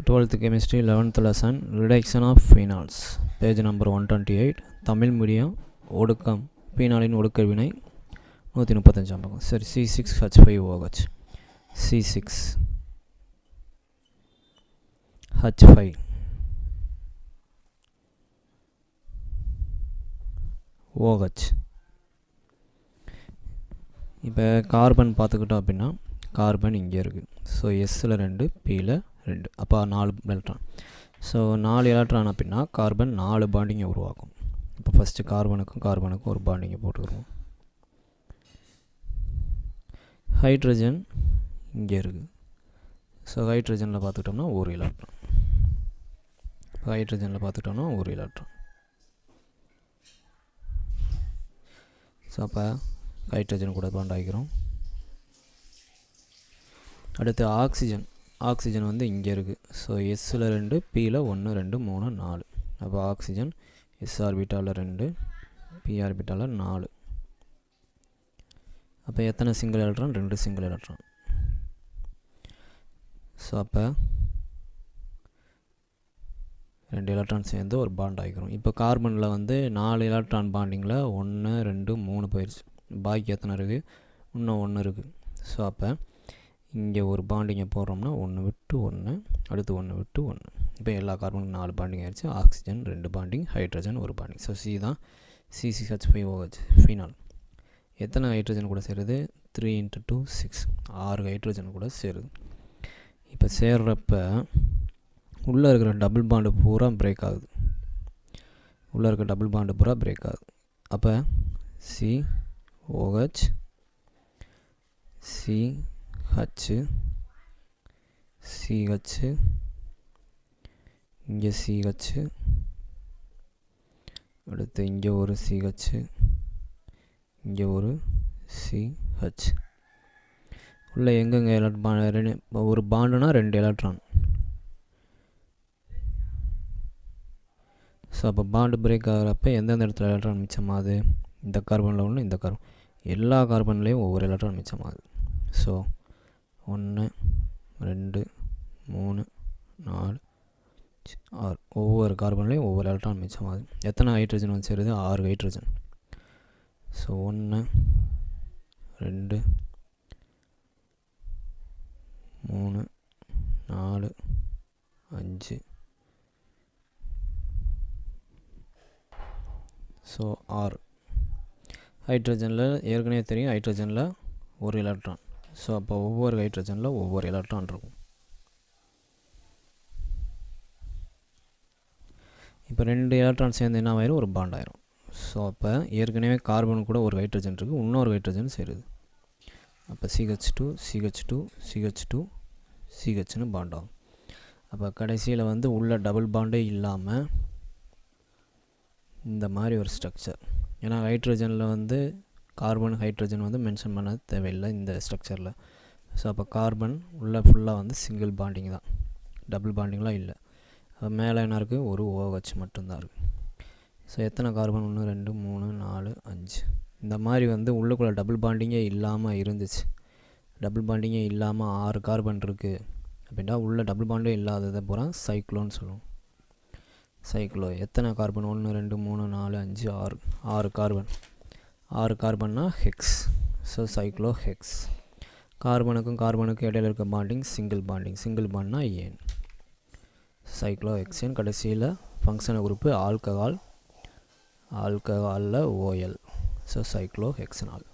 12th chemistry 11th lesson reduction of phenols page number 128 Tamil medium ஒடுக்கம் பீனாலின் ஒடுக்க வினை 135 பக்கம். சரி, C6H5OH C6H5OH. இப்போ கார்பன் பார்த்துக்கிட்டோம் அப்படின்னா கார்பன் இங்கே இருக்குது. ஸோ எஸ்ஸில் 2 பியில் 2, அப்போ 4 எலக்ட்ரான். ஸோ 4 எலக்ட்ரான் அப்படின்னா கார்பன் 4 பாண்டிங்கை உருவாக்கும். இப்போ ஃபஸ்ட்டு கார்பனுக்கும் ஒரு பாண்டிங்கை போட்டுக்கிறோம். ஹைட்ரஜன் இங்கே இருக்குது. ஸோ ஹைட்ரஜனில் பார்த்துக்கிட்டோம்னா ஒரு எலக்ட்ரான். ஒரு எலக்ட்ரான். ஸோ அப்போ ஹைட்ரஜன் கூட பாண்ட் ஆகிக்கிறோம். அடுத்து ஆக்சிஜன் வந்து இங்கே இருக்குது. ஸோ எஸ்ஸில் 2 பியில் 1 2 3 4. அப்போ ஆக்சிஜன் எஸ் ஆர்பிட்டாவில் 2 பி ஆர்பிட்டாவில் 4. அப்போ எத்தனை single electron? 2 single electron. So அப்போ 2 எலக்ட்ரான் சேர்ந்து ஒரு பாண்ட் ஆகிக்கிறோம். இப்போ கார்பனில் வந்து 4 எலக்ட்ரான் பாண்டிங்கில் 1 2 3 போயிடுச்சு. பாக்கி எத்தனை இருக்குது? இன்னும் 1 இருக்குது. ஸோ அப்போ இங்கே ஒரு பாண்டிங்கை போடுறோம்னா 1 விட்டு 1, அடுத்து 1 விட்டு 1. இப்போ எல்லா கார்பனுக்கும் 4 பாண்டிங் ஆகிடுச்சு. Oxygen 2 bonding, hydrogen 1 bonding. So C தான் C6H5OH ஃபீனால். எத்தனை ஹைட்ரஜன் கூட சேருது? 3 × 2 6, 6 ஹைட்ரஜன் கூட சேருது. இப்போ சேர்றப்ப உள்ளே இருக்கிற டபுள் பாண்டு பூரா பிரேக் ஆகுது. அப்போ COH CH இங்கே CH, அடுத்து இங்கே ஒரு CH, இங்கே ஒரு CH. உள்ள எங்கெங்கே ஒரு பாண்டுனா 2 எலக்ட்ரான். ஸோ அப்போ பாண்டு பிரேக் ஆகிறப்ப எந்தெந்த இடத்துல எலக்ட்ரான் மிச்சமாகுது? இந்த கார்பனில் ஒன்று, இந்த கார்பன், எல்லா கார்பன்லேயும் ஒவ்வொரு எலக்ட்ரான் மிச்சமாகுது. ஸோ 1 2 3 4 6, ஒவ்வொரு கார்பன்லேயும் ஒவ்வொரு எலக்ட்ரான் மிச்சமாகுது. எத்தனை ஹைட்ரஜன் வந்து சேருது? 6 ஹைட்ரஜன். ஸோ 1 2 3 4 5. ஸோ 6 ஹைட்ரஜனில் ஏற்கனவே தெரியும், ஹைட்ரஜனில் ஒரு எலக்ட்ரான். ஸோ அப்போ ஒவ்வொரு ஹைட்ரஜனில் ஒவ்வொரு எலக்ட்ரான் இருக்கும். இப்போ 2 எலக்ட்ரான் சேர்ந்து என்ன ஆயிரும்? ஒரு பாண்ட் ஆயிரும். ஸோ அப்போ ஏற்கனவே கார்பன் கூட ஒரு ஹைட்ரஜன் இருக்குது, இன்னொரு ஹைட்ரஜன் சேருது. அப்போ CH2CH2CH2CHன்னு பாண்ட் ஆகும். அப்போ கடைசியில் வந்து உள்ள டபுள் பாண்டே இல்லாமல் இந்த மாதிரி ஒரு ஸ்ட்ரக்சர். ஏன்னா ஹைட்ரஜனில் வந்து ஹைட்ரஜன் வந்து மென்ஷன் பண்ண தேவையில்லை இந்த ஸ்ட்ரக்சரில். ஸோ அப்போ கார்பன் உள்ள ஃபுல்லாக வந்து சிங்கிள் பாண்டிங் தான், டபுள் பாண்டிங்லாம் இல்லை. அப்போ மேலே என்ன இருக்குது? ஒரு OH மட்டும்தான் இருக்குது. ஸோ எத்தனை கார்பன்? 1 2 3 4 5. இந்த மாதிரி வந்து உள்ளுக்குள்ளே டபுள் பாண்டிங்கே இல்லாமல் இருந்துச்சு. டபுள் பாண்டிங்கே இல்லாமல் 6 கார்பன் இருக்குது அப்படின்னா உள்ள டபுள் பாண்டே இல்லாததை பூரா சைக்ளோன்னு சொல்லுவோம். சைக்ளோ. எத்தனை கார்பன்? 1 2 3 4 5 6, 6 கார்பன். 6 கார்பன்னா ஹெக்ஸ். So cyclo hex. கார்பனுக்கும் இடையில இருக்க பாண்டிங் சிங்கிள் பாண்ட்னா ஏன் சைக்ளோ ஹெக்ஸேன். கடைசியில் ஃபங்க்ஷன் குரூப்பு ஆல்கஹாலில் OL. So cyclo hexanol.